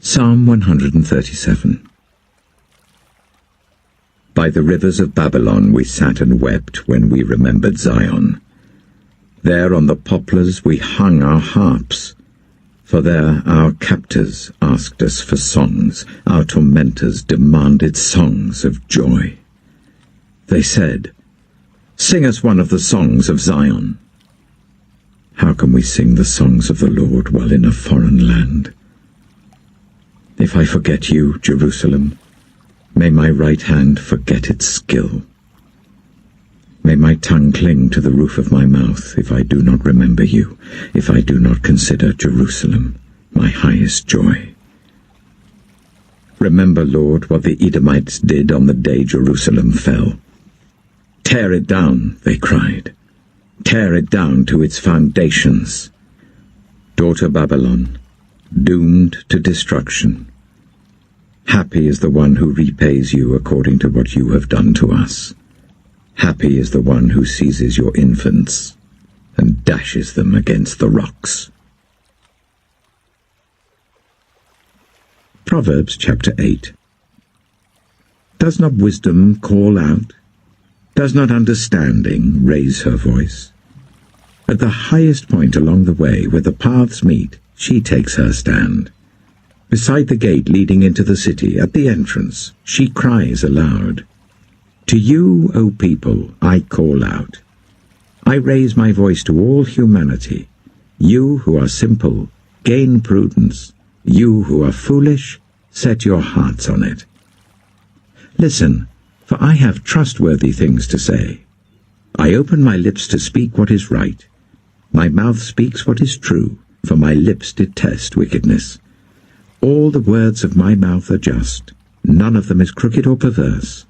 Psalm 137. By the rivers of Babylon we sat and wept when we remembered Zion. There on the poplars we hung our harps, for there our captors asked us for songs, our tormentors demanded songs of joy. They said, "Sing us one of the songs of Zion." How can we sing the songs of the Lord while in a foreign land? If I forget you, Jerusalem, may my right hand forget its skill. May my tongue cling to the roof of my mouth if I do not remember you, if I do not consider Jerusalem my highest joy. Remember, Lord, what the Edomites did on the day Jerusalem fell. "Tear it down," they cried. "Tear it down to its foundations." Daughter Babylon, doomed to destruction. Happy is the one who repays you according to what you have done to us. Happy is the one who seizes your infants and dashes them against the rocks. Proverbs chapter 8. Does not wisdom call out? Does not understanding raise her voice? At the highest point along the way where the paths meet, she takes her stand. Beside the gate leading into the city, at the entrance, she cries aloud. To you, O people, I call out. I raise my voice to all humanity. You who are simple, gain prudence. You who are foolish, set your hearts on it. Listen, for I have trustworthy things to say. I open my lips to speak what is right. My mouth speaks what is true, for my lips detest wickedness. All the words of my mouth are just. None of them is crooked or perverse.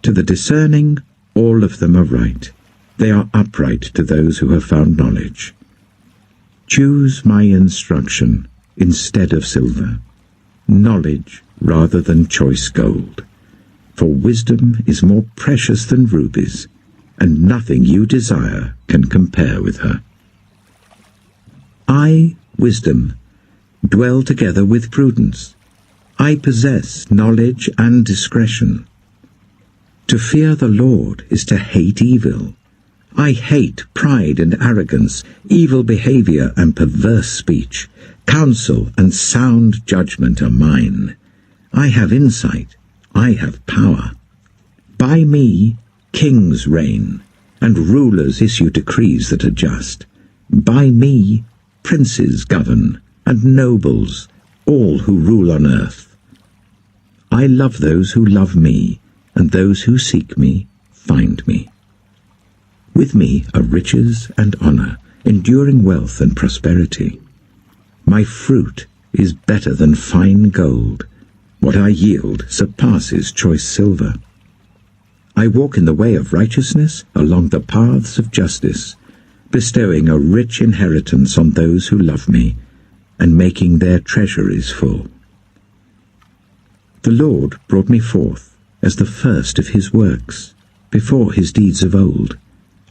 To the discerning, all of them are right. They are upright to those who have found knowledge. Choose my instruction instead of silver, knowledge rather than choice gold. For wisdom is more precious than rubies, and nothing you desire can compare with her. I, wisdom, dwell together with prudence. I possess knowledge and discretion. To fear the Lord is to hate evil. I hate pride and arrogance, evil behavior and perverse speech. Counsel and sound judgment are mine. I have insight. I have power. By me kings reign, and rulers issue decrees that are just. By me princes govern, and nobles, all who rule on earth. I love those who love me, and those who seek me find me. With me are riches and honor, enduring wealth and prosperity. My fruit is better than fine gold. What I yield surpasses choice silver. I walk in the way of righteousness along the paths of justice, bestowing a rich inheritance on those who love me, and making their treasuries full. The Lord brought me forth as the first of his works, before his deeds of old.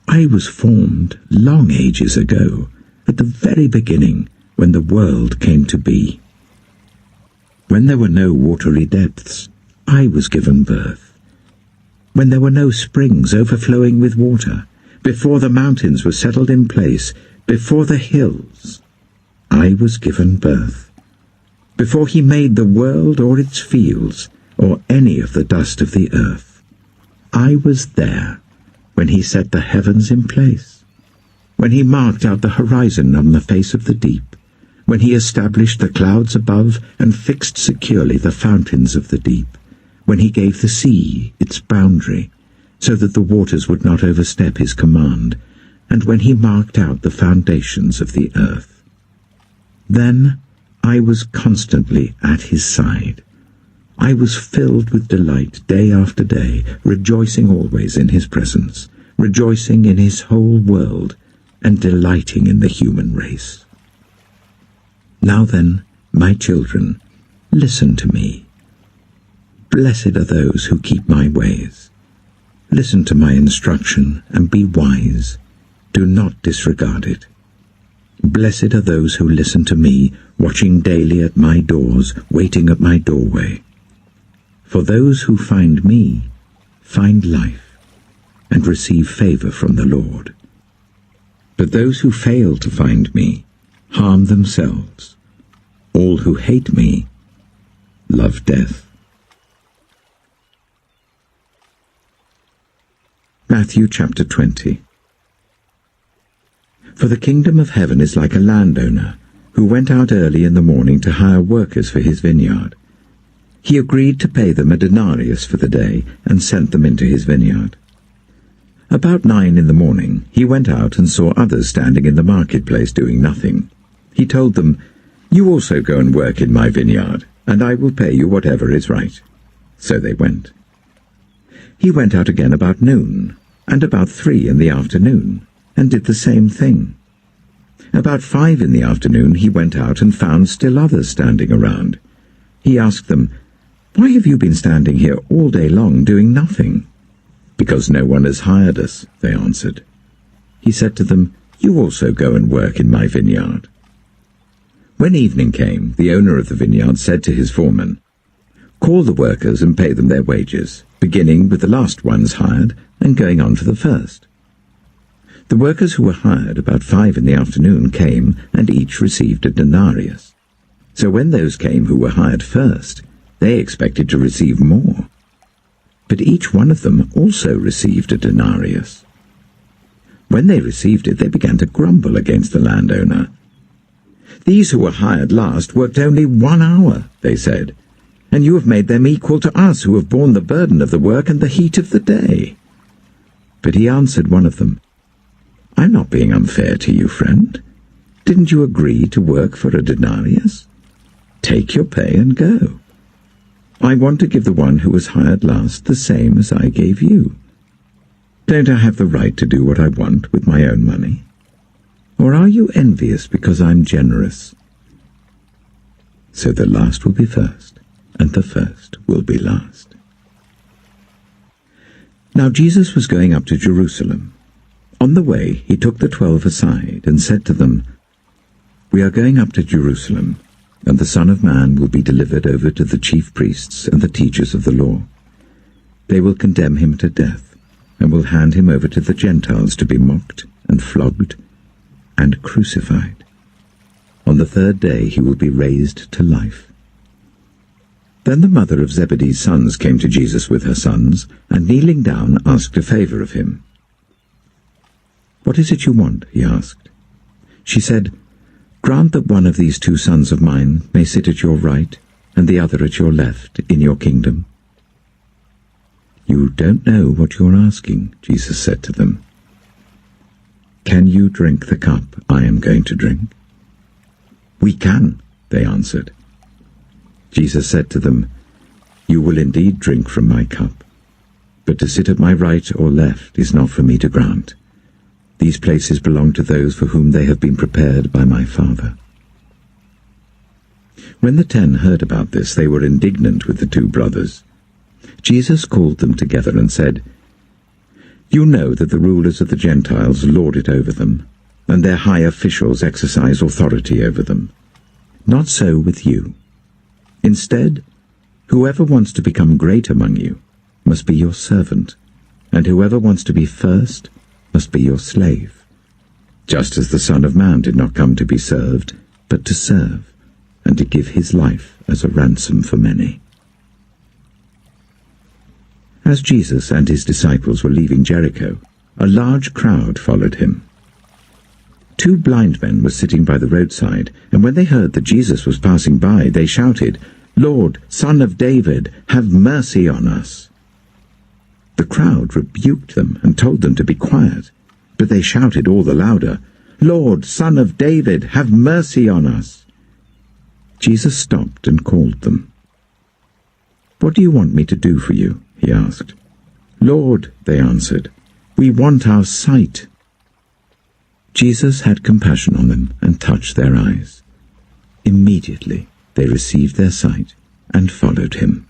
I was formed long ages ago, at the very beginning, when the world came to be. When there were no watery depths, I was given birth. When there were no springs overflowing with water, before the mountains were settled in place, before the hills, I was given birth. Before he made the world or its fields, or any of the dust of the earth, I was there when he set the heavens in place, when he marked out the horizon on the face of the deep, when he established the clouds above and fixed securely the fountains of the deep, when he gave the sea its boundary, so that the waters would not overstep his command, and when he marked out the foundations of the earth. Then I was constantly at his side. I was filled with delight day after day, rejoicing always in his presence, rejoicing in his whole world, and delighting in the human race. Now then, my children, listen to me. Blessed are those who keep my ways. Listen to my instruction and be wise. Do not disregard it. Blessed are those who listen to me, watching daily at my doors, waiting at my doorway. For those who find me find life, and receive favor from the Lord. But those who fail to find me harm themselves. All who hate me love death. Matthew chapter 20. For the kingdom of heaven is like a landowner who went out early in the morning to hire workers for his vineyard. He agreed to pay them a denarius for the day and sent them into his vineyard. About 9 in the morning he went out and saw others standing in the marketplace doing nothing. He told them, "You also go and work in my vineyard, and I will pay you whatever is right." So they went. He went out again about noon, and about 3 in the afternoon, and did the same thing. About 5 in the afternoon he went out and found still others standing around. He asked them, "Why have you been standing here all day long doing nothing?" "Because no one has hired us," they answered. He said to them, "You also go and work in my vineyard." When evening came, the owner of the vineyard said to his foreman, "Call the workers and pay them their wages, beginning with the last ones hired and going on to the first." The workers who were hired about 5 in the afternoon came, and each received a denarius. So when those came who were hired first, they expected to receive more. But each one of them also received a denarius. When they received it, they began to grumble against the landowner. "These who were hired last worked only 1 hour," they said, "and you have made them equal to us who have borne the burden of the work and the heat of the day." But he answered one of them, "I'm not being unfair to you, friend. Didn't you agree to work for a denarius? Take your pay and go. I want to give the one who was hired last the same as I gave you. Don't I have the right to do what I want with my own money? Or are you envious because I'm generous?" So the last will be first, and the first will be last. Now Jesus was going up to Jerusalem. On the way he took the 12 aside and said to them, "We are going up to Jerusalem, and the Son of Man will be delivered over to the chief priests and the teachers of the law. They will condemn him to death, and will hand him over to the Gentiles to be mocked and flogged and crucified. On the 3rd day he will be raised to life." Then the mother of Zebedee's sons came to Jesus with her sons, and kneeling down asked a favor of him. "What is it you want?" he asked. She said, "Grant that one of these 2 sons of mine may sit at your right and the other at your left in your kingdom." "You don't know what you're asking," Jesus said to them. "Can you drink the cup I am going to drink?" "We can," they answered. Jesus said to them, "You will indeed drink from my cup, but to sit at my right or left is not for me to grant. These places belong to those for whom they have been prepared by my Father." When the 10 heard about this, they were indignant with the 2 brothers. Jesus called them together and said, "You know that the rulers of the Gentiles lord it over them, and their high officials exercise authority over them. Not so with you. Instead, whoever wants to become great among you must be your servant, and whoever wants to be first must be your slave, just as the Son of Man did not come to be served, but to serve, and to give his life as a ransom for many." As Jesus and his disciples were leaving Jericho, a large crowd followed him. 2 blind men were sitting by the roadside, and when they heard that Jesus was passing by, they shouted, "Lord, Son of David, have mercy on us." The crowd rebuked them and told them to be quiet, but they shouted all the louder, "Lord, Son of David, have mercy on us." Jesus stopped and called them. "What do you want me to do for you?" he asked. "Lord," they answered, "we want our sight." Jesus had compassion on them and touched their eyes. Immediately they received their sight and followed him.